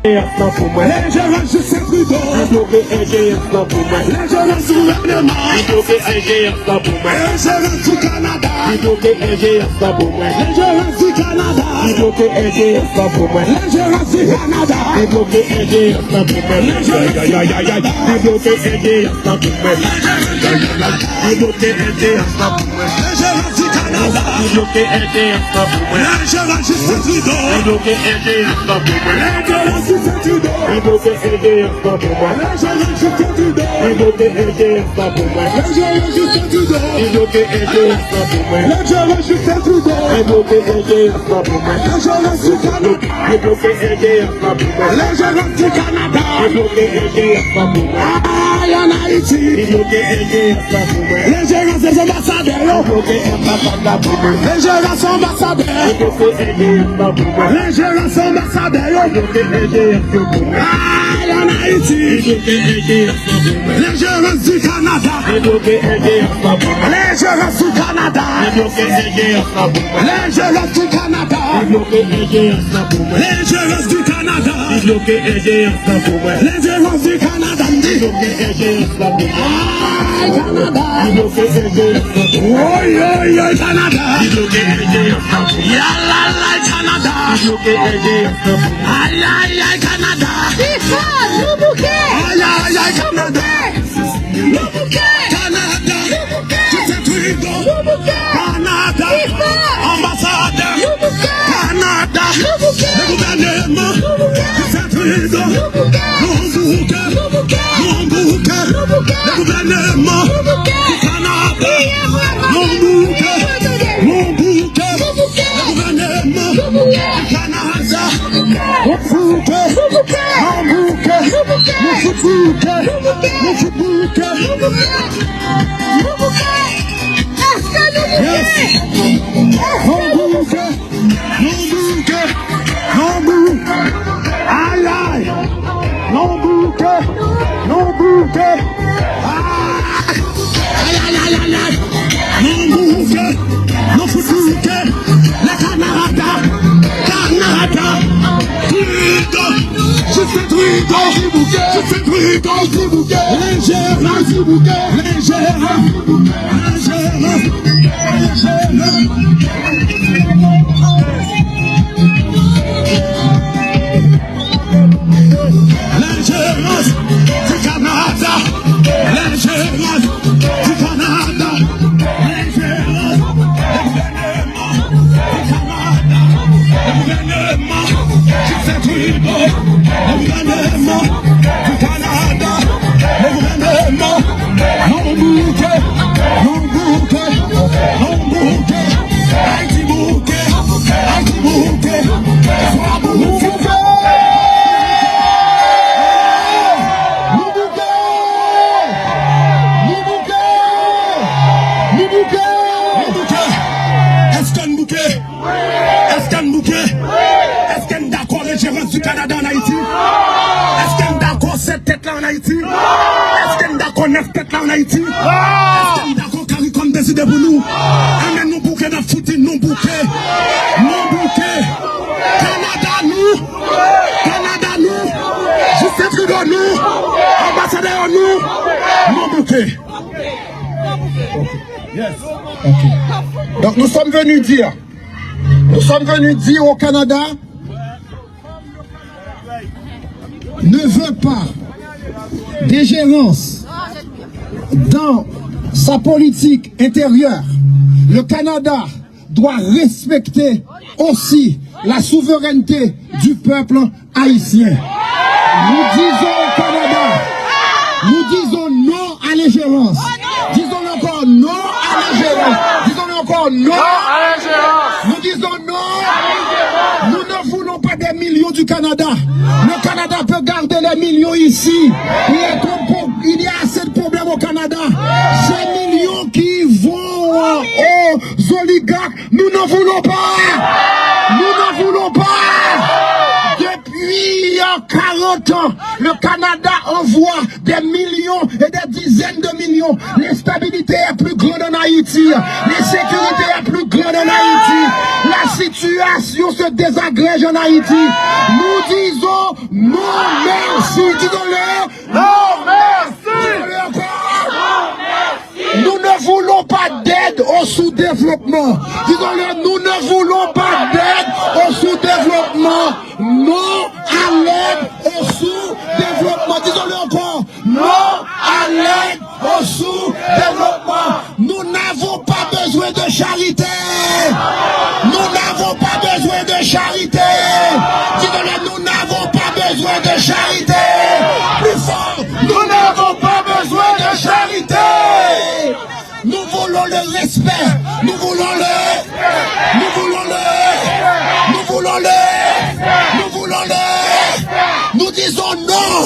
L'ingérence Justin Trudeau. L'ingérence gouvernement. L'ingérence du Canada. L'ingérence du Canada. L'ingérence du Canada. L'ingérence Justin Trudeau. L'ingérence Justin Trudeau. L'ingérence Justin Trudeau. L'ingérence Justin Trudeau. L'ingérence Justin Trudeau. L'ingérence du Canada. L'ingérence du Canada. Aïe en Haïti. L'ingérence des ambassadeurs. L'ingérence ambassadeur. L'ingérence ambassadeur. Aïe en Haïti. L'ingérence du Canada. L'ingérence du Canada. L'ingérence du Canada. L'ingérence du Canada. L'ingérence du Canada. Aïe Canada. Oi oi oi Canada. Yalla la Canada. Aïe aïe aïe Canada. Le bouquet. Aïe aïe aïe Canada. Le bouquet. Canada. Justin Trudeau. Canada. Ambassadeur. Canada. Le gouvernement. Justin Trudeau. Mon bouquet. Mon bouquet. Le gouvernement. Canada. Mon bouquet. Mon bouquet. Le gouvernement. Canada. Mon bouquet. Mon bouquet. Mon bouquet. Yes. Mon bouquet. Mon bouquet. Mon bouquet. Aïe aïe. Mon bouquet. Mon bouquet. Aïe aïe aïe aïe aïe. Mon bouquet. Mon bouquet. Le Canada. Canada. Trudeau. Justin Trudeau. Justin Trudeau. L'ingérence. L'ingérence. L'ingérence du Canada. L'ingérence du Canada. L'ingérence du gouvernement. Justin Trudeau. Le gouvernement du Canada. Le gouvernement. Mon bouquet. Mon bouquet. Mon bouquet. Haïti bouquet. Haïti bouquet. Sois bouquet. Du Canada en Haïti? Est-ce qu'on est d'accord 7 têtes là en Haïti? Est-ce qu'on est d'accord 9 têtes là en Haïti? Est-ce qu'on est d'accord CARICOM décide pour nous? Amène nous bouquet dans foutu, nous bouquet. Nous bouquet. Canada nous. Canada nous. Justin Trudeau nous. Ambassadeur nous. Nous bouquet. Yes. Okay. Donc nous sommes venus dire au Canada ne veut pas d'ingérence dans sa politique intérieure. Le Canada doit respecter aussi la souveraineté du peuple haïtien. Nous disons au Canada, nous disons non à l'ingérence. Disons encore non à l'ingérence. Disons encore non à l'ingérence. Nous disons non. Nous ne voulons pas des millions du Canada. Le Canada peut garder les millions ici. Il y a assez de problèmes au Canada. Ces millions qui vont aux oligarques, nous n'en voulons pas. Nous n'en voulons pas. Depuis 40 ans, le Canada envoie des millions et des dizaines de millions. L'instabilité est plus grande en Haïti. L'insécurité est plus grande en Haïti. La situation se désagrège en Haïti. Nous disons non merci. Disons-le, Non, merci. disons-le encore. Nous ne voulons pas d'aide au sous-développement. Disons-le, nous ne voulons pas d'aide au sous-développement. Non à l'aide au sous-développement. Disons-le encore. Non à l'aide au sous-développement. Nous n'avons pas besoin de charité. Nous n'avons pas besoin de charité. Dis-le, nous n'avons pas besoin de charité. Plus fort, nous n'avons pas besoin de charité. Nous voulons le respect. Nous voulons le. Nous voulons le. Nous voulons le. Nous voulons le. Nous disons non.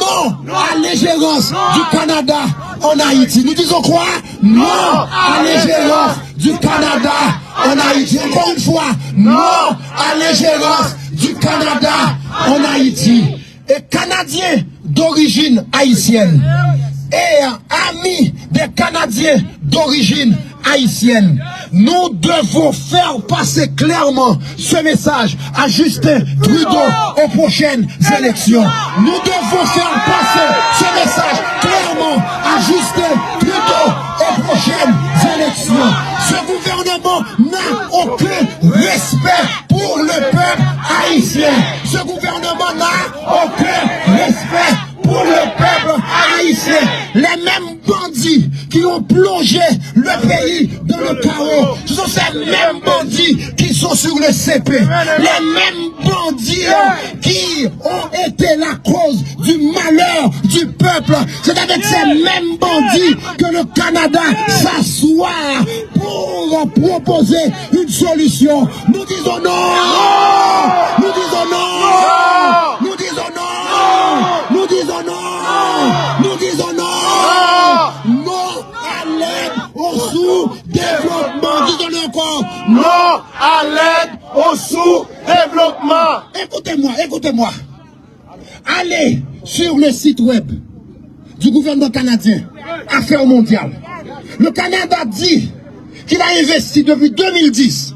Non à l'ingérence du Canada en Haïti. Nous disons quoi? Non à l'ingérence du Canada en Haïti. Encore une fois, non à l'ingérence du Canada en Haïti. Et Canadiens d'origine haïtienne et amis des Canadiens d'origine haïtienne, nous devons faire passer clairement ce message à Justin Trudeau aux prochaines élections. Nous devons faire passer ce message clairement à Justin Trudeau aux prochaines élections. Ce gouvernement n'a aucun respect pour le peuple haïtien. Ce gouvernement n'a aucun respect pour le peuple haïtien. Les mêmes bandits qui ont plongé le pays dans le chaos, ce sont ces mêmes bandits qui sont sur le CP. Les mêmes bandits qui ont été la cause du malheur du peuple. C'est avec ces mêmes bandits que le Canada s'assoit pour proposer une solution. Nous disons non. Nous disons non. Nous disons non. Nous disons non. Nous disons non. Non à l'aide au sous-développement. Disons-le encore. Non à l'aide au sous-développement. Écoutez-moi, écoutez-moi. Allez sur le site web du gouvernement canadien, Affaires mondiales. Le Canada dit qu'il a investi depuis 2010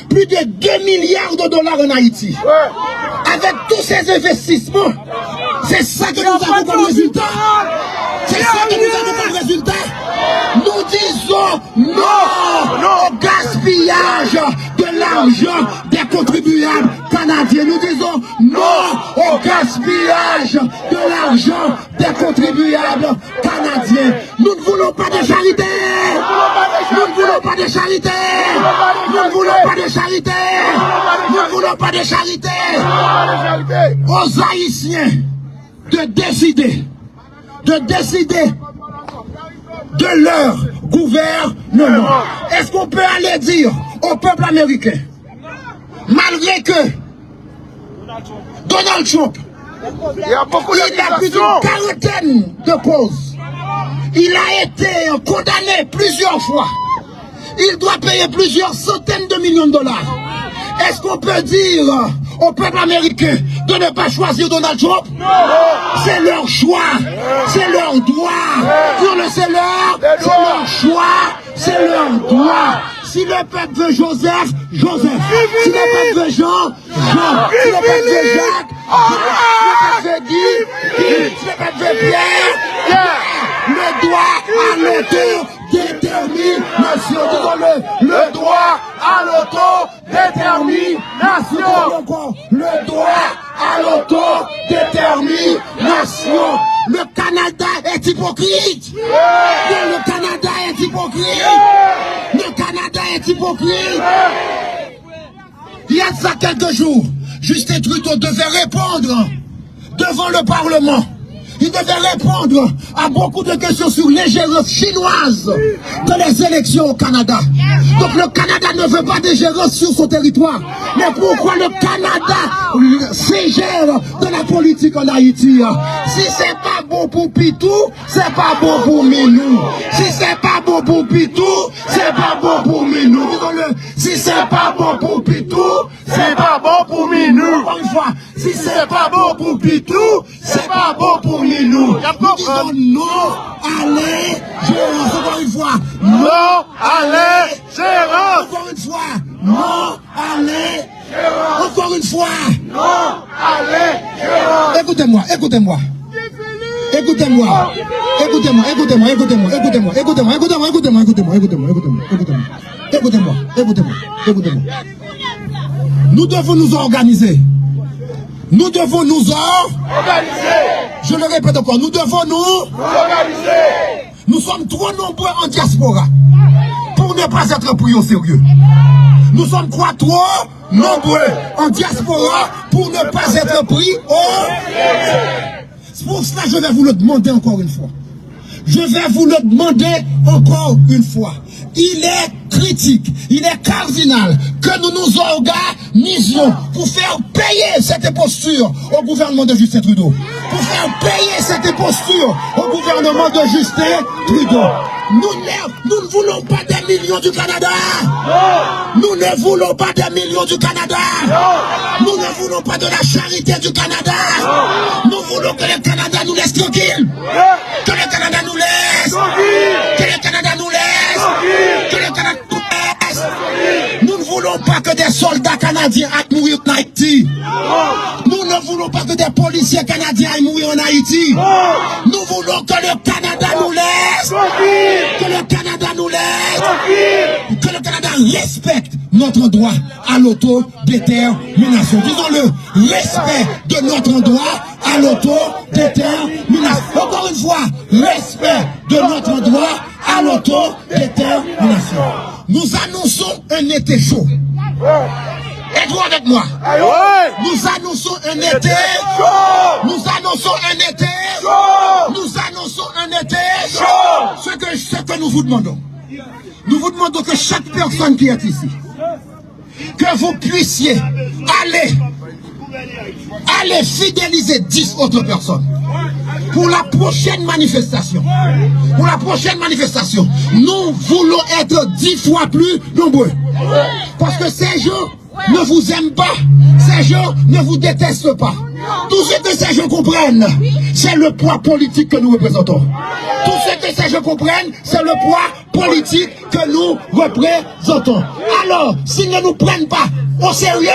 plus de 2 milliards de dollars en Haïti. Avec tous ces investissements, c'est ça que nous avons comme résultat. C'est ça que nous avons comme résultat. Nous disons non au gaspillage de l'argent des contribuables canadiens. Nous disons non au gaspillage de l'argent des contribuables canadiens. Nous ne voulons pas de charité. Nous ne voulons pas de charité. Nous ne voulons pas de charité. Nous ne voulons pas de charité. Aux Haïtiens de décider de leur gouvernement. Est-ce qu'on peut aller dire au peuple américain, malgré que Donald Trump, il a plus d'une quarantaine de causes, il a été condamné plusieurs fois, il doit payer plusieurs centaines de millions de dollars. Est-ce qu'on peut dire au peuple américain de ne pas choisir Donald Trump? C'est leur choix, c'est leur droit. C'est leur choix, c'est leur droit. Si le peuple veut Joseph, Joseph. Si le peuple veut Jean, Jean. Si le peuple veut Jacques, Jacques. Si le peuple veut Guy, si le peuple veut Pierre, Pierre. Le droit à l'autodétermination. Disons-le, le droit à l'autodétermination. Le droit à l'autodétermination. Le Canada est hypocrite. Le Canada est hypocrite. Le Canada est hypocrite. Il y a de ça quelques jours, Justin Trudeau devait répondre devant le Parlement. Il devait répondre à beaucoup de questions sur l'ingérence chinoise dans les élections au Canada. Donc le Canada ne veut pas d'ingérence sur son territoire. Mais pourquoi le Canada s'ingère dans la politique en Haïti? Si c'est pas bon pour Pitou, c'est pas bon pour Minou. Si c'est pas bon pour Pitou, c'est pas bon pour Minou. Disons-le. Si c'est pas bon pour Pitou, c'est pas bon pour Minou. Encore une fois, si c'est pas bon pour Pitou, c'est pas bon pour Minou. Nous disons non à l'ingérence. Encore une fois, non à l'ingérence. Encore une fois, non à l'ingérence. Encore une fois, non à l'ingérence. Écoutez-moi, écoutez-moi. Écoutez-moi, écoutez-moi, écoutez-moi, écoutez-moi, écoutez-moi, écoutez-moi, écoutez-moi, écoutez-moi, écoutez-moi, écoutez-moi, écoutez-moi, écoutez-moi, écoutez-moi, écoutez-moi. Nous devons nous organiser. Nous devons nous organiser. Je le répète encore, nous devons nous organiser. Nous sommes trop nombreux en diaspora pour ne pas être pris au sérieux. Nous sommes trop nombreux en diaspora pour ne pas être pris au sérieux. C'est pour cela que je vais vous le demander encore une fois. Je vais vous le demander encore une fois. Il est critique, il est cardinal que nous nous organisions pour faire payer cette imposture au gouvernement de Justin Trudeau. Pour faire payer cette imposture au gouvernement de Justin Trudeau. Nous ne voulons pas des millions du Canada. Nous ne voulons pas des millions du Canada. Nous ne voulons pas de la charité du Canada. Nous voulons que le Canada nous laisse tranquille. Que le Canada nous laisse. Que le Canada nous laisse. Que le Canada nous laisse. Nous ne voulons pas que des soldats canadiens aillent mourir en Haïti. Nous ne voulons pas que des policiers canadiens aillent mourir en Haïti. Nous voulons que le Canada nous laisse. Que le Canada nous laisse. Que le Canada respecte notre droit à l'autodétermination. Disons-le, respect de notre droit à l'autodétermination. Encore une fois, respect de notre droit à l'autodétermination. Nous annonçons un été chaud. Êtes-vous avec moi? Nous annonçons un été chaud. Nous annonçons un été chaud. Nous annonçons un été chaud. Ce que nous vous demandons. Nous vous demandons que chaque personne qui est ici, que vous puissiez aller fidéliser 10 autres personnes. Pour la prochaine manifestation. Pour la prochaine manifestation, nous voulons être 10 fois plus nombreux. Parce que ces gens ne vous aiment pas. Ces gens ne vous détestent pas. Tout ce que ces gens comprennent, c'est le poids politique que nous représentons. Tout ce que ces gens comprennent, c'est le poids politique que nous représentons. Alors, s'ils ne nous prennent pas au sérieux,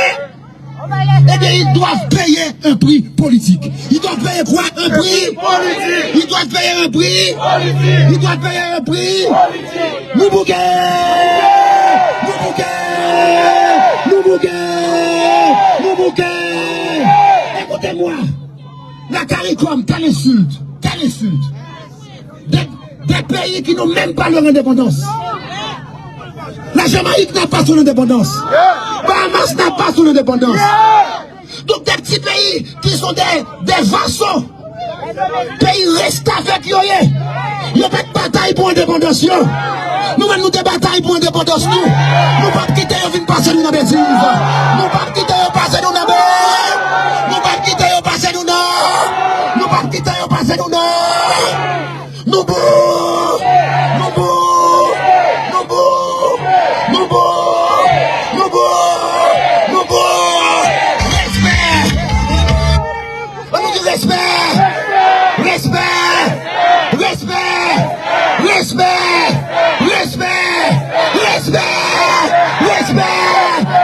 eh bien, ils doivent payer un prix politique. Ils doivent payer quoi? Un prix politique. Ils doivent payer un prix politique. Ils doivent payer un prix politique. Nous bouquets. Nous bouquets. Nous bouquets. Nous bouquets. Écoutez-moi. La CARICOM, quelle insulte. Quelle insulte. Des pays qui n'ont même pas leur indépendance. La Jamaïque n'a pas son indépendance. Bahamas n'a pas son indépendance. Donc des petits pays qui sont des vassaux. Pays restent avec eux. Ils ont pas de bataille pour l'indépendance. Nous-mêmes nous des batailles pour l'indépendance. Nous ne pas quitter et venir passer nous dans la bêtise. Nous pas quitter et passer nous dans la bêtise. Nous pas quitter et passer nous dans. Nous pas quitter et passer nous dans. Nous bouh. Nous bouh.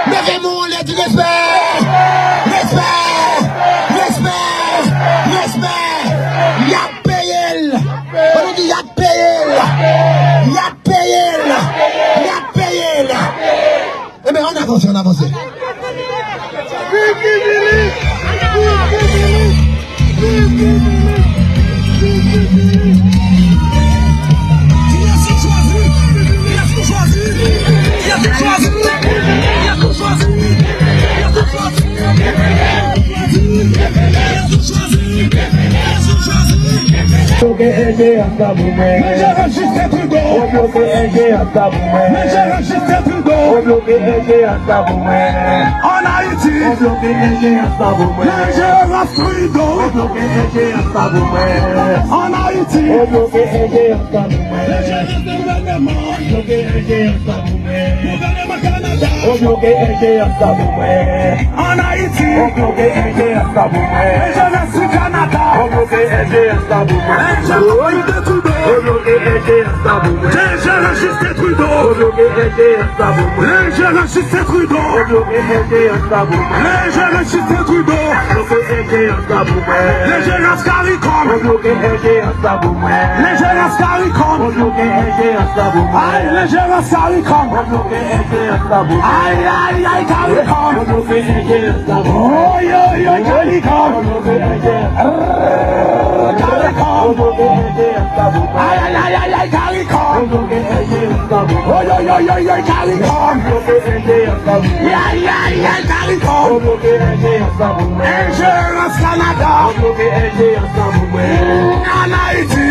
Levez-moi, les du respect. Y'a payé. On nous dit y'a payé. Eh bien, on avance. En Haïti, l'ingérence Trudeau. En Haïti, gouvernement Canada. En Haïti, l'ingérence du Canada. L'ingérence Justin Trudeau. L'ingérence Justin Trudeau. L'ingérence Justin Trudeau. L'ingérence CARICOM. L'ingérence CARICOM. Aïe, l'ingérence CARICOM. Aïe, aïe, aïe, CARICOM. Oh, yo, yo, CARICOM. CARICOM. Aïe, aïe, aïe, aïe, aïe, CARICOM. Oh, yo, yo, yo, yo, CARICOM. Aïe, aïe, aïe, CARICOM. Ingérence Canada. En Haïti.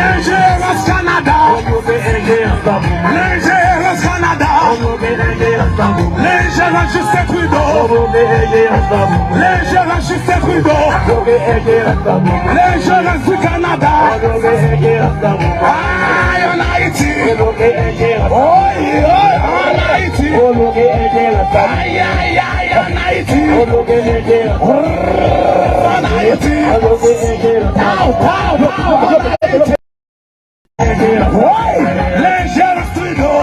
L'ingérence Canada. L'ingérence Canada. L'ingérence Justin Trudeau. L'ingérence Justin Trudeau. L'ingérence du Canada. Aïe, en Haïti. Oh, yeah, en Haïti. Aïe, aïe, aïe, en Haïti. En Haïti. Pow, pow, pow, en Haïti. L'ingérence Trudeau.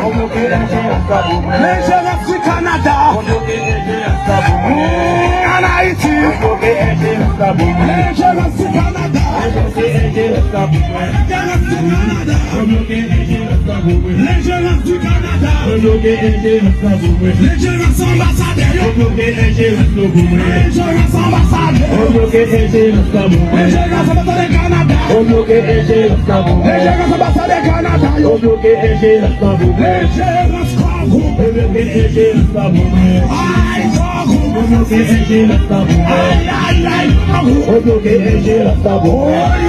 L'ingérence du Canada. En Haïti. L'ingérence du Canada. L'ingérence du Canada. L'ingérence ambassadeur. L'ingérence ambassadeur. L'ingérence ambassadeur Canada. L'ingérence ambassadeur Canada. L'ingérence Congo. Aïe Congo. Aïe aïe aïe Congo. Oh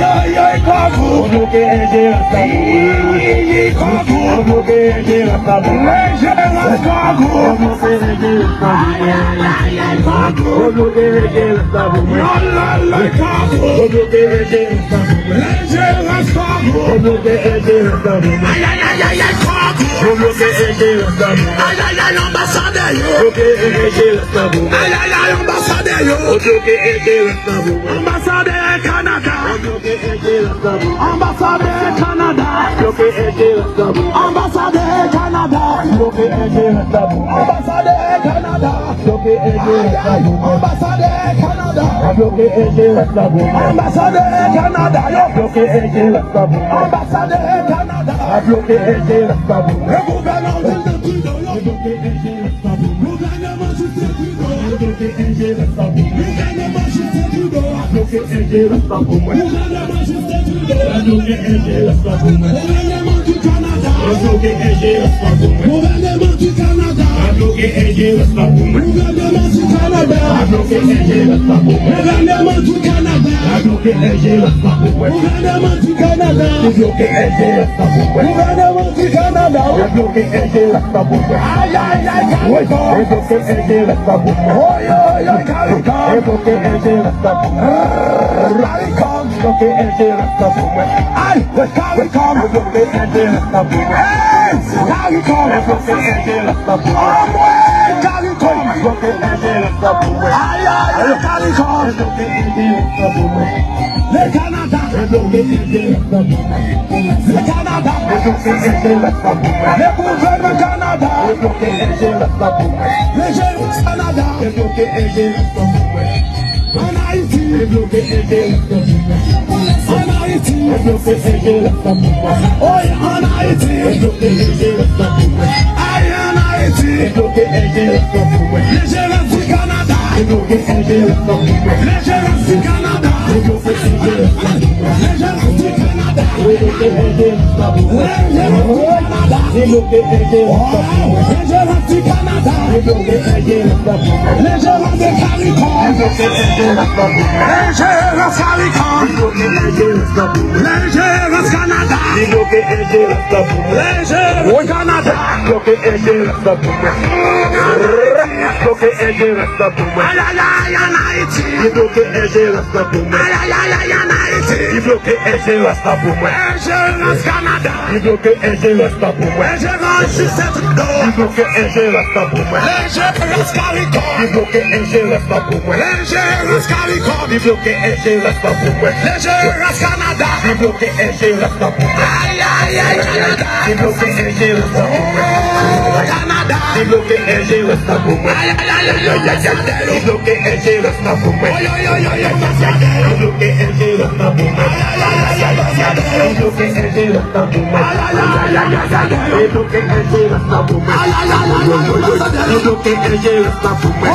yo yo Congo. Congo. L'ingérence Congo. Aïe aïe aïe aïe Congo. Yo la la Congo. L'ingérence Congo. Aïe aïe aïe aïe aïe Congo. Aïe aïe aïe ambassadeur yo. Aïe aïe aïe ambassadeur yo. Ambassadeur Canada. Ambassadeur Canada. Ambassadeur Canada. Ambassadeur Canada. Ambassadeur Canada. Ambassadeur Canada. Ambassadeur Canada. Le gouvernement de Trudeau. Gouvernement Justin Trudeau. Gouvernement Justin Trudeau. Gouvernement Justin Trudeau. Gouvernement du Canada. Gouvernement du Canada. Gouvernement du Canada. Gouvernement du Canada. Gouvernement du Canada. Gouvernement du Canada. Aïe aïe aïe CARICOM. Oh yo yo CARICOM. CARICOM. Aïe CARICOM. Hey CARICOM. Oh ouais CARICOM. Aïe aïe CARICOM. Le Canada. Le Canada. Le gouvernement Canada. L'ingérence Canada. En Haïti. En Haïti. Oh en Haïti. Aïe en Haïti. L'ingérence du Canada. L'ingérence du Canada. L'ingérence du Canada. L'ingérence du Canada. L'ingérence de CARICOM. L'ingérence CARICOM. L'ingérence Canada. L'ingérence Canada. Aïe aïe aïe en Haïti. Aïe aïe aïe aïe en Haïti. Ingérence Canada. Ingérence Justin Trudeau. L'ingérence CARICOM. L'ingérence CARICOM. L'ingérence Canada. Aïe aïe aïe Canada. Canada. moi. Débloqué LG resta pour moi. Débloqué LG resta pour moi. Débloqué LG resta pour moi. Débloqué LG resta pour moi. Débloqué LG resta pour moi. Débloqué LG resta pour moi. Débloqué LG resta pour moi.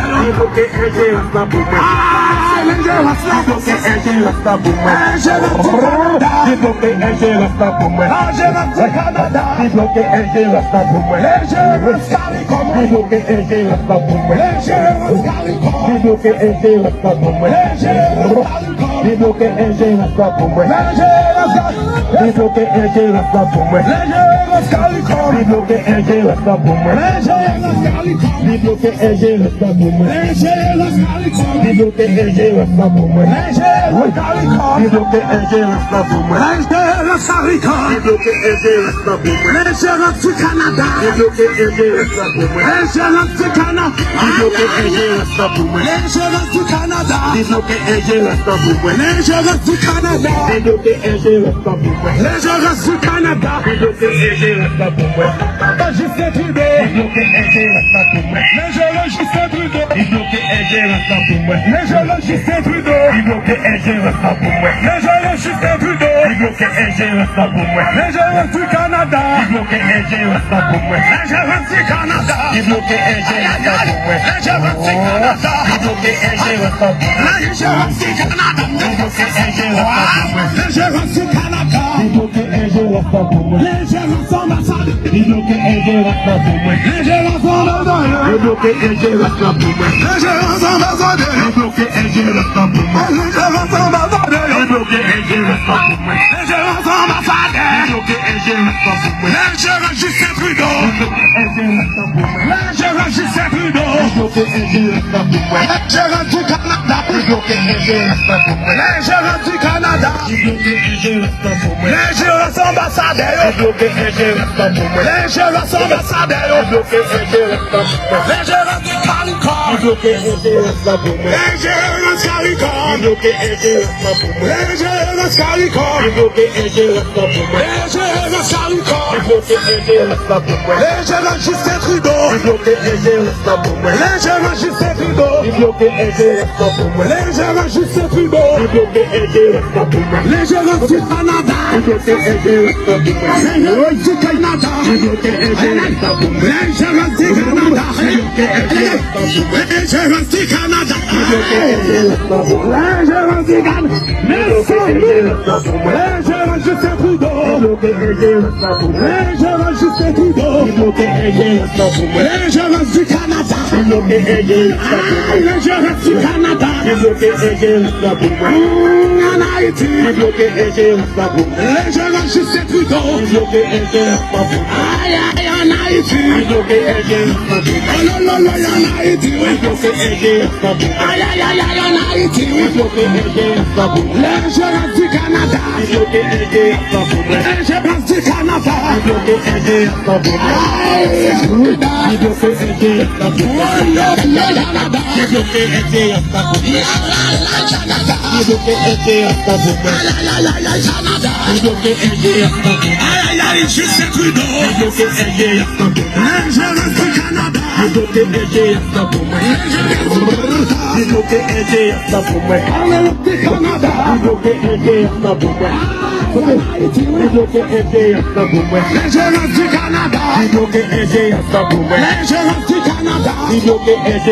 Débloqué LG resta pour moi. Débloqué LG resta pour moi. Débloqué LG resta pour moi. Débloqué LG resta pour moi. Débloqué LG resta pour moi. Débloqué LG resta pour moi. Débloqué LG resta pour moi. Débloqué LG resta pour moi. Débloqué LG resta pour moi. Débloqué LG resta pour moi. Débloqué LG resta pour moi. Du Canada. Débloqué LG resta pour moi. Du Canada. Débloqué LG resta pour moi. Du Canada. Débloqué LG resta pour moi. Du Canada. Débloqué LG resta pour moi. Du Canada. Débloqué LG resta pour moi. Justin Trudeau. Débloqué LG resta pour moi. Justin Trudeau. Débloqué LG resta pour moi. Justin Trudeau. Débloqué LG resta pour moi. Justin Trudeau. Débloqué LG resta pour moi. Du Canada. Débloqué LG resta pour moi. Du Canada. Débloqué LG resta pour moi. Du Canada. Débloqué LG resta pour moi. Du Canada. Débloqué LG resta pour moi. Du Canada. Débloqué LG resta pour moi. Débloqué LG resta pour moi. Débloqué LG resta pour moi. Débloqué LG resta pour moi. Débloqué LG resta pour moi. Débloqué LG resta pour moi. Justin Trudeau. Justin Trudeau. Débloqué LG resta pour moi. Du Canada. Débloqué LG resta pour moi. Du Canada. Débloqué LG resta pour moi. Ambassadeur. Débloqué LG resta pour moi. Ambassadeur. Débloqué LG resta pour moi. Débloqué LG resta pour moi. Débloqué LG resta pour moi. Débloqué LG resta pour moi. Débloqué LG resta pour moi. Justin Trudeau. Débloqué LG resta pour moi. Justin Trudeau. Débloqué LG resta pour moi. Justin Trudeau. Débloqué LG resta pour moi. Du Canada. Débloqué LG resta pour moi. Du Canada. Débloqué LG resta pour moi. Du Canada. Débloqué LG resta pour moi. Du Canada. Débloqué LG resta pour moi. Du Canada. Justin Trudeau. Débloqué LG resta pour moi. Justin Trudeau. Débloqué LG resta pour moi. Du Canada. Débloqué LG resta pour moi. Du Canada. Débloqué LG resta pour moi. En Haïti. Débloqué LG resta pour moi. Justin Trudeau. Débloqué LG resta pour moi. En Haïti. Débloqué LG resta pour moi. En Haïti. Débloqué LG resta pour moi. En Haïti. Débloqué LG resta pour moi. Du Canada. Débloqué LG resta pour moi. Du Canada. Débloqué LG resta pour moi. Débloqué LG resta pour moi. Débloqué LG resta pour moi. Débloqué LG resta pour moi. Débloqué LG resta pour moi. Justin Trudeau. Débloqué LG resta pour moi. Du Canada. Débloqué LG resta pour moi. Débloqué LG resta pour moi. Du Canada. Débloqué LG resta pour moi. Débloqué LG resta pour moi. Du Canada. Débloqué LG resta pour moi. Du Canada. Débloqué LG.